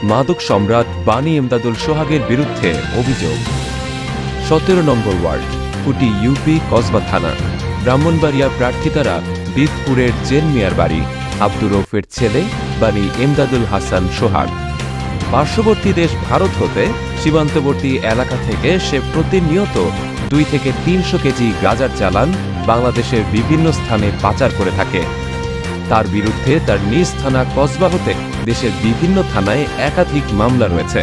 মাদক সম্রাট বানী এমদাদুল সোহাগের বিরুদ্ধে অভিযোগ। ১৭ নম্বর ওয়ার্ড, কুটি ইউপি, কসবা থানা, ব্রাহ্মণবাড়িয়া প্রার্থী দ্বারা বিদপুরের জেন মিয়ার বাড়ি, আব্দুর রৌফের ছেলে বানী এমদাদুল হাসান সোহাগ। পার্শ্ববর্তী দেশ ভারত হতে সীমান্তবর্তী এলাকা থেকে সে প্রতিনিয়ত ২ থেকে ৩০০ কেজি গাঁজার চালান বাংলাদেশের বিভিন্ন স্থানে পাচার করে থাকে। তার বিরুদ্ধে তার নিজ থানা কসবা হতে দেশের বিভিন্ন থানায় একাধিক মামলা রয়েছে।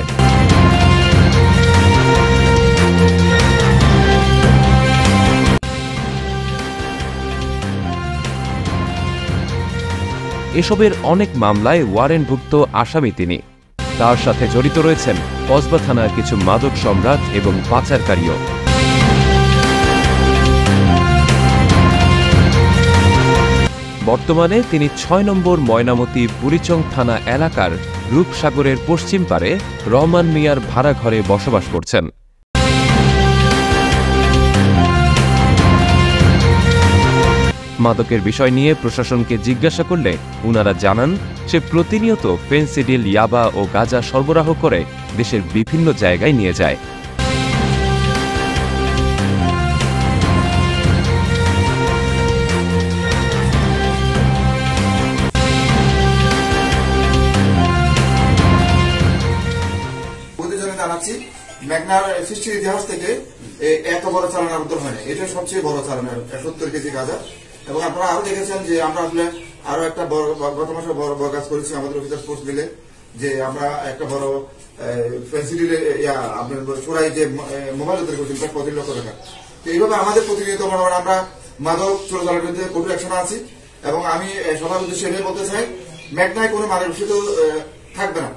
এসবের অনেক মামলায় ওয়ারেন্টভুক্ত আসামি তিনি। তার সাথে জড়িত রয়েছেন কসবা থানার কিছু মাদক সম্রাট এবং পাচারকারীও। বর্তমানে তিনি ৬ নম্বর ময়নামতি বুড়িচং থানা এলাকার রূপসাগরের পশ্চিম পারে রহমান মিয়ার ভাড়া ঘরে বসবাস করছেন। মাদকের বিষয় নিয়ে প্রশাসনকে জিজ্ঞাসা করলে উনারা জানান সে প্রতিনিয়ত ফেনসিডিল, ইয়াবা ও গাঁজা সরবরাহ করে দেশের বিভিন্ন জায়গায় নিয়ে যায়। জানাচ্ছি, মেঘনার সৃষ্টির ইতিহাস থেকে এত বড় চালানের উদ্ধার হয় না। এটা সবচেয়ে বড় চালানের ৭০ কেজি গাঁজা। এবং আপনারা আরো দেখেছেন যে আমরা আসলে আরো একটা বড় গত মাসে বড় কাজ করেছি আমাদের অফিসার ফোর্স মিলে, যে আমরা একটা বড় ফেন্সিডিলে আপনার চোরাই যে মোবাইল তৈরি করছি ৩৫ লক্ষ টাকা। তো এইভাবে আমাদের প্রতিনিয়ত আমরা মাদক চোরাচালানের বিরুদ্ধে কঠোর অ্যাকশন আছি। এবং আমি সবার উদ্দেশ্যে এটাই বলতে চাই, মেঘনায় কোনো মাদক ব্যবসা থাকবে না।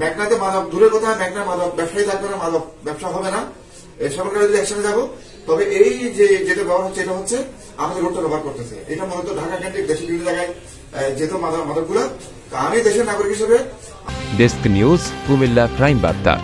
মেঘনাতে মাদক দূরের কথা, মেঘনায় মাদক ব্যবসায়ী থাকবে না, মাদক ব্যবসা হবে না। সরকার যদি একসাথে যাবো, তবে এই যে যেটা ব্যবহার হচ্ছে এটা হচ্ছে আমাদের রোডটা ব্যবহার করতেছে। এটা মূলত ঢাকা কেন্দ্রিক দেশের বিভিন্ন জায়গায় যেহেতু মাদকগুলো, আমি দেশের নাগরিক হিসেবে। ডেস্ক নিউজ, কুমিল্লা ক্রাইম বার্তা।